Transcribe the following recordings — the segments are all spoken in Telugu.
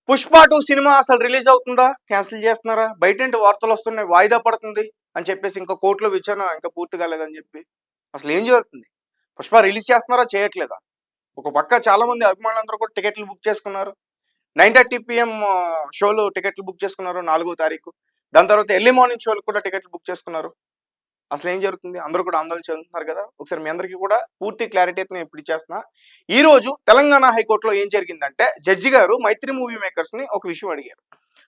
పుష్ప 2 సినిమా అసలు రిలీజ్ అవుతుందా? క్యాన్సిల్ చేస్తున్నారా? బయటేంటి వార్తలు వస్తున్నాయి వాయిదా పడుతుంది అని చెప్పేసి ఇంకా కోర్టులో విచారణ ఇంకా పూర్తి కాలేదని చెప్పి. అసలు ఏం జరుగుతుంది? పుష్ప రిలీజ్ చేస్తున్నారా? చేయట్లేదా? ఒక పక్క చాలా మంది అభిమానులందరూ కూడా టికెట్లు బుక్ చేసుకున్నారు. 9:30 PM షోలో టికెట్లు బుక్ చేసుకున్నారు 4వ తారీఖు. దాని తర్వాత ఎర్లీ మార్నింగ్ షోలకు కూడా టికెట్లు బుక్ చేసుకున్నారు. అసలు ఏం జరుగుతుంది? అందరూ కూడా ఆందోళన చెందుతున్నారు కదా! ఒకసారి మీ అందరికీ కూడా పూర్తి క్లారిటీ అయితే నేను ఇప్పుడు ఇచ్చేస్తున్నా. ఈ రోజు తెలంగాణ హైకోర్టులో ఏం జరిగిందంటే జడ్జి గారు మైత్రి మూవీ మేకర్స్‌ని ఒక విషయం అడిగారు.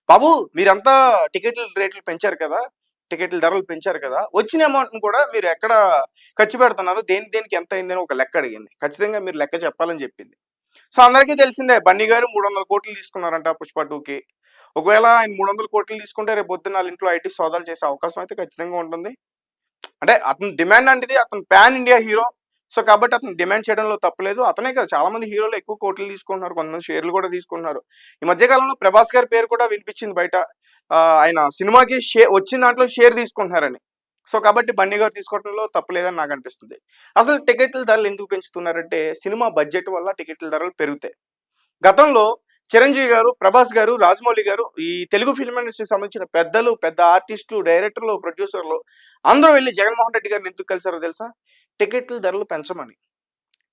బాబు మీరంతా టికెట్ల రేట్లు పెంచారు కదా! టికెట్ల ధరలు పెంచారు కదా! వచ్చిన అమౌంట్‌ని కూడా మీరు ఎక్కడ ఖర్చు పెడుతున్నారు? దేనికి ఎంత అయిందని ఒక లెక్క అడిగింది. ఖచ్చితంగా మీరు లెక్క చెప్పాలని చెప్పింది. సో అందరికీ తెలిసిందే బన్నీ గారు 300 కోట్లు తీసుకున్నారంట పుష్ప 2కి. ఒకవేళ ఆయన 300 కోట్లు తీసుకుంటే రేపు పొద్దున్న వాళ్ళ ఇంట్లో ఐటీ సోదాలు చేసే అవకాశం అయితే ఖచ్చితంగా ఉంటుంది. అంటే అతని డిమాండ్ అనేది అతను పాన్ ఇండియా హీరో. సో కాబట్టి అతను డిమాండ్ చేయడంలో తప్పలేదు. అతనే కదా చాలా మంది హీరోలు ఎక్కువ కోట్లు తీసుకుంటున్నారు. కొంతమంది షేర్లు కూడా తీసుకుంటున్నారు. ఈ మధ్య కాలంలో ప్రభాస్ గారి పేరు కూడా వినిపించింది బయట. ఆయన సినిమాకి వచ్చిన దాంట్లో షేర్ తీసుకుంటున్నారని. సో కాబట్టి బన్నీ గారు తీసుకోవడంలో తప్పలేదని నాకు అనిపిస్తుంది. అసలు టికెట్ల ధరలు ఎందుకు పెంచుతున్నారంటే సినిమా బడ్జెట్ వల్ల టికెట్ల ధరలు పెరుగుతాయి. గతంలో చిరంజీవి గారు, ప్రభాస్ గారు, రాజమౌళి గారు ఈ తెలుగు ఫిల్మ్ ఇండస్ట్రీకి సంబంధించిన పెద్దలు, పెద్ద ఆర్టిస్టులు, డైరెక్టర్లు, ప్రొడ్యూసర్లు అందరూ వెళ్ళి జగన్మోహన్ రెడ్డి గారిని ఎందుకు కలిసారో తెలుసా? టికెట్ల ధరలు పెంచమని.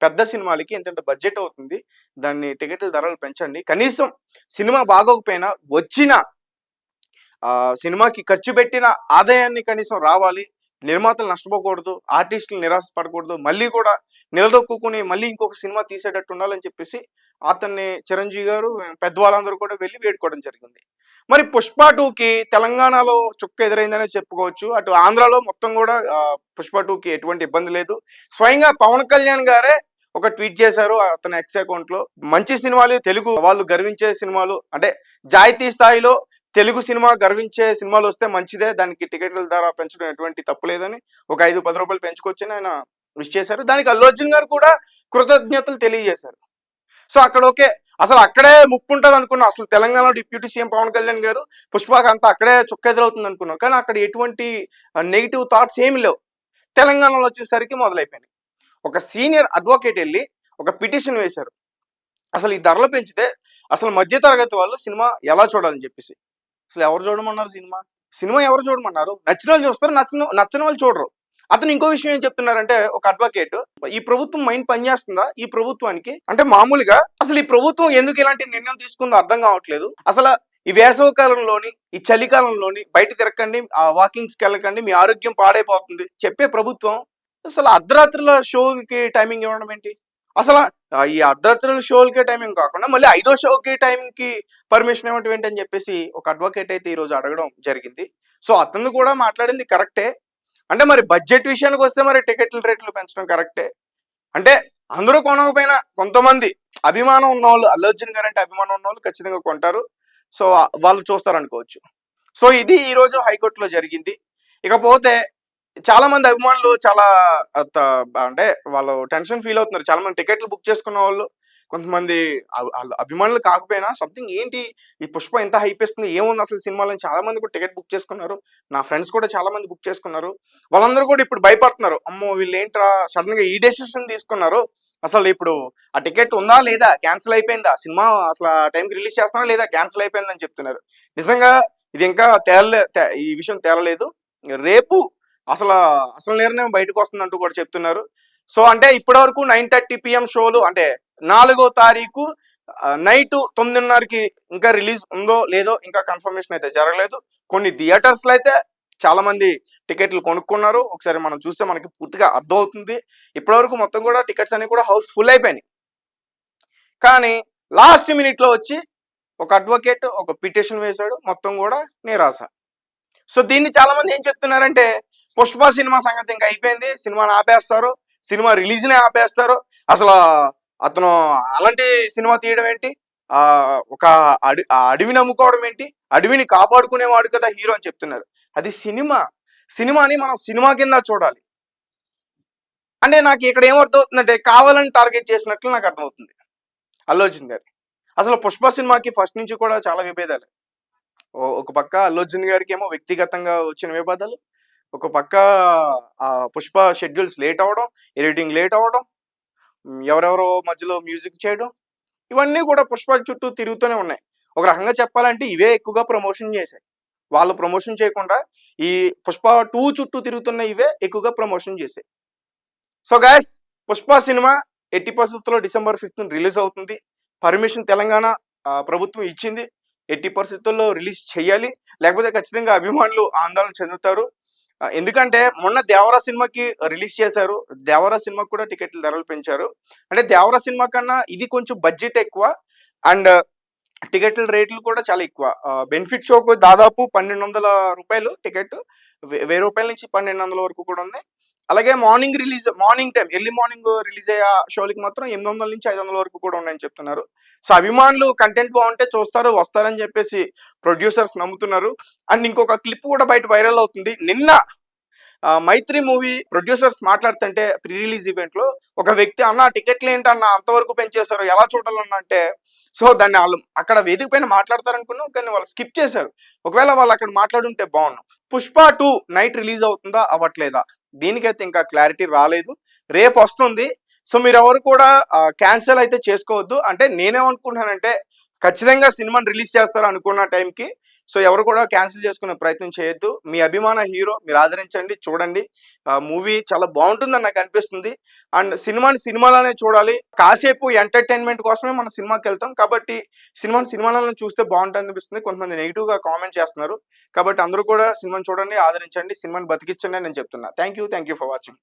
పెద్ద సినిమాలకి ఇంత బడ్జెట్ అవుతుంది. దాన్ని టికెట్ల ధరలు పెంచండి. కనీసం సినిమా బాగోకపోయినా వచ్చిన సినిమాకి ఖర్చు పెట్టిన ఆదాయాన్ని కనీసం రావాలి. నిర్మాతలు నష్టపోకూడదు, ఆర్టిస్టులు నిరాశ పడకూడదు, మళ్ళీ కూడా నిలదొక్కుని మళ్ళీ ఇంకొక సినిమా తీసేటట్టు ఉండాలని చెప్పేసి అతన్ని చిరంజీవి గారు పెద్దవాళ్ళందరూ కూడా వెళ్ళి వేడుకోవడం జరిగింది. మరి పుష్ప 2కి తెలంగాణలో చుక్క ఎదురైందనే చెప్పుకోవచ్చు. అటు ఆంధ్రాలో మొత్తం కూడా పుష్ప 2కి ఎటువంటి ఇబ్బంది లేదు. స్వయంగా పవన్ కళ్యాణ్ గారే ఒక ట్వీట్ చేశారు అతని ఎక్స్ అకౌంట్ లో. మంచి సినిమాలు, తెలుగు వాళ్ళు గర్వించే సినిమాలు, అంటే జాతీయ స్థాయిలో తెలుగు సినిమా గర్వించే సినిమాలు వస్తే మంచిదే, దానికి టికెట్ల ధర పెంచడం ఎటువంటి తప్పులేదని ఒక 5-10 రూపాయలు పెంచుకోవచ్చని ఆయన విష్ చేశారు. దానికి అల్లు అర్జున్ గారు కూడా కృతజ్ఞతలు తెలియజేశారు. సో అక్కడ ఓకే, అసలు అక్కడే ముప్పు ఉంటుంది అనుకున్నాం. అసలు తెలంగాణ డిప్యూటీ సీఎం పవన్ కళ్యాణ్ గారు పుష్పకి అంతా అక్కడే చుక్క ఎదురవుతుంది అనుకున్నాం. కానీ అక్కడ ఎటువంటి నెగిటివ్ థాట్స్ ఏమి లేవు. తెలంగాణలో వచ్చేసరికి మొదలైపోయినాయి. ఒక సీనియర్ అడ్వకేట్ వెళ్ళి ఒక పిటిషన్ వేశారు. అసలు ఈ ధరలు పెంచితే అసలు మధ్యతరగతి వాళ్ళు సినిమా ఎలా చూడాలని చెప్పేసి. అసలు ఎవరు చూడమన్నారు? సినిమా ఎవరు చూడమన్నారు? నచ్చిన వాళ్ళు చూస్తారు, నచ్చని వాళ్ళు చూడరు. అతను ఇంకో విషయం ఏం చెప్తున్నారంటే ఒక అడ్వకేట్, ఈ ప్రభుత్వం మైండ్ పనిచేస్తుందా ఈ ప్రభుత్వానికి? అంటే మామూలుగా అసలు ఈ ప్రభుత్వం ఎందుకు ఇలాంటి నిర్ణయం తీసుకుందో అర్థం కావట్లేదు. అసలు ఈ వేసవ కాలంలోని, ఈ చలికాలంలోని బయట తిరగకండి, వాకింగ్స్కి వెళ్ళకండి, మీ ఆరోగ్యం పాడైపోతుంది చెప్పే ప్రభుత్వం అసలు అర్ధరాత్రుల షోకి టైమింగ్ ఇవ్వడం ఏంటి? అసలు ఈ అర్ధరాత్రుల షోలకే టైమింగ్ కాకుండా మళ్ళీ 5వ షోకి టైంకి పర్మిషన్ ఇవ్వడం ఏంటి అని చెప్పేసి ఒక అడ్వకేట్ అయితే ఈరోజు అడగడం జరిగింది. సో అతను కూడా మాట్లాడింది కరెక్టే. అంటే మరి బడ్జెట్ విషయానికి వస్తే మరి టికెట్ల రేట్లు పెంచడం కరెక్టే. అంటే అందరూ కొనకపోయినా కొంతమంది అభిమానం ఉన్నవాళ్ళు, అల్లు అర్జున్ గారు అంటే అభిమానం ఉన్నవాళ్ళు ఖచ్చితంగా కొంటారు. సో వాళ్ళు చూస్తారు అనుకోవచ్చు. సో ఇది ఈరోజు హైకోర్టులో జరిగింది. ఇకపోతే చాలా మంది అభిమానులు చాలా అంటే వాళ్ళు టెన్షన్ ఫీల్ అవుతున్నారు. చాలా మంది టికెట్లు బుక్ చేసుకున్న వాళ్ళు, కొంతమంది అభిమానులు కాకపోయినా సంథింగ్ ఏంటి ఈ పుష్ప ఎంత హైప్ ఇస్తుంది, ఏముంది అసలు సినిమాలో చాలా మంది కూడా టికెట్ బుక్ చేసుకున్నారు. నా ఫ్రెండ్స్ కూడా చాలా మంది బుక్ చేసుకున్నారు. వాళ్ళందరూ కూడా ఇప్పుడు భయపడుతున్నారు. అమ్మో వీళ్ళు ఏంట్రా సడన్ గా ఈ డెసిషన్ తీసుకున్నారు, అసలు ఇప్పుడు ఆ టికెట్ ఉందా లేదా, క్యాన్సిల్ అయిపోయిందా, సినిమా అసలు ఆ టైంకి రిలీజ్ చేస్తున్నారా లేదా, క్యాన్సిల్ అయిపోయిందని చెప్తున్నారు. నిజంగా ఇది ఇంకా ఈ విషయం తేలలేదు. రేపు అసలు నిర్ణయం బయటకు వస్తుందంటూ కూడా చెప్తున్నారు. సో అంటే ఇప్పటి వరకు 9:30 PM షోలు, అంటే 4వ తారీఖు నైట్ 9:30కి ఇంకా రిలీజ్ ఉందో లేదో ఇంకా కన్ఫర్మేషన్ అయితే జరగలేదు. కొన్ని థియేటర్స్ లో అయితే చాలా మంది టికెట్లు కొనుక్కున్నారు. ఒకసారి మనం చూస్తే మనకి పూర్తిగా అర్థమవుతుంది. ఇప్పటివరకు మొత్తం కూడా టికెట్స్ అన్ని కూడా హౌస్ ఫుల్ అయిపోయినాయి. కానీ లాస్ట్ మినిట్ లో వచ్చి ఒక అడ్వకేట్ ఒక పిటిషన్ వేశాడు, మొత్తం కూడా నిరాశ. సో దీన్ని చాలా మంది ఏం చెప్తున్నారంటే పుష్ప సినిమా సంగతి ఇంకా అయిపోయింది, సినిమాని ఆపేస్తారు, సినిమా రిలీజ్నే ఆపేస్తారు, అసలు అతను అలాంటి సినిమా తీయడం ఏంటి, ఒక అడవిని అమ్ముకోవడం ఏంటి, అడవిని కాపాడుకునేవాడు కదా హీరో అని చెప్తున్నారు. అది సినిమాని మనం సినిమా కింద చూడాలి. అంటే నాకు ఇక్కడ ఏమర్థమవుతుందంటే కావాలని టార్గెట్ చేసినట్లు నాకు అర్థమవుతుంది అల్లు అర్జున్ గారి. అసలు పుష్ప సినిమాకి ఫస్ట్ నుంచి కూడా చాలా విభేదాలు. ఒక పక్క అల్లు అర్జున్ గారికి ఏమో వ్యక్తిగతంగా వచ్చిన వివాదాలు, ఒక పక్క పుష్ప షెడ్యూల్స్ లేట్ అవ్వడం, ఎడిటింగ్ లేట్ అవ్వడం, ఎవరెవరో మధ్యలో మ్యూజిక్ చేయడం, ఇవన్నీ కూడా పుష్ప చుట్టూ తిరుగుతూనే ఉన్నాయి. ఒక రకంగా చెప్పాలంటే ఇవే ఎక్కువగా ప్రమోషన్ చేశాయి. వాళ్ళు ప్రమోషన్ చేయకుండా ఈ 'పుష్ప 2' చుట్టూ తిరుగుతున్న ఇవే ఎక్కువగా ప్రమోషన్ చేశాయి. సో గైస్, 'పుష్ప' సినిమా ఎట్టి పరిస్థితుల్లో డిసెంబర్ 5th రిలీజ్ అవుతుంది. పర్మిషన్ తెలంగాణ ప్రభుత్వం ఇచ్చింది. ఎట్టి పరిస్థితుల్లో రిలీజ్ చేయాలి. లేకపోతే ఖచ్చితంగా అభిమానులు ఆందోళన చెందుతారు. ఎందుకంటే మొన్న 'దేవరా' సినిమాకి రిలీజ్ చేశారు. 'దేవరా' సినిమాకి కూడా టికెట్ల ధరలు పెంచారు. అంటే 'దేవరా' సినిమా కన్నా ఇది కొంచెం బడ్జెట్ ఎక్కువ. అండ్ టికెట్ల రేట్లు కూడా చాలా ఎక్కువ. బెనిఫిట్ షోకు దాదాపు రూ. 1200 టికెట్. రూ. 1000 నుంచి 1200 వరకు కూడా ఉంది. అలాగే morning time early morning release అయ్యే షోలకి మాత్రం 800 నుంచి 500 వరకు కూడా ఉన్నాయని చెప్తున్నారు. సో అభిమానులు కంటెంట్ బాగుంటే చూస్తారు, వస్తారని చెప్పేసి ప్రొడ్యూసర్స్ నమ్ముతున్నారు. అండ్ ఇంకొక క్లిప్ కూడా బయట వైరల్ అవుతుంది. నిన్న 'మైత్రి' మూవీ ప్రొడ్యూసర్స్ మాట్లాడుతుంటే ప్రీ రిలీజ్ ఈవెంట్ లో ఒక వ్యక్తి, అన్న టికెట్లు ఏంటన్నా అంతవరకు పెంచేశారు, ఎలా చూడాలన్నా అంటే, సో దాన్ని వాళ్ళు అక్కడ వేదిక పైన మాట్లాడతారనుకున్నాం, కానీ వాళ్ళు స్కిప్ చేశారు. ఒకవేళ వాళ్ళు అక్కడ మాట్లాడుంటే బాగున్నాం. 'పుష్ప 2' నైట్ రిలీజ్ అవుతుందా అవ్వట్లేదా, దీనికైతే ఇంకా క్లారిటీ రాలేదు. రేపు వస్తుంది. సో మీరు ఎవరు కూడా క్యాన్సిల్ అయితే చేసుకోవద్దు. అంటే నేనేమనుకుంటున్నానంటే ఖచ్చితంగా సినిమాని రిలీజ్ చేస్తారు అనుకున్న టైంకి. సో ఎవరు కూడా క్యాన్సిల్ చేసుకునే ప్రయత్నం చేయొద్దు. మీ అభిమాన హీరో మీరు ఆదరించండి, చూడండి. మూవీ చాలా బాగుంటుందని నాకు అనిపిస్తుంది. అండ్ సినిమాలోనే చూడాలి. కాసేపు ఎంటర్టైన్మెంట్ కోసమే మనం సినిమాకి వెళ్తాం. కాబట్టి సినిమాలను చూస్తే బాగుంటుంది అనిపిస్తుంది. కొంతమంది నెగిటివ్గా కామెంట్ చేస్తున్నారు. కాబట్టి అందరూ కూడా సినిమాని చూడండి, ఆదరించండి, సినిమాని బతికించండి అని నేను చెప్తున్నా. Thank you for watching.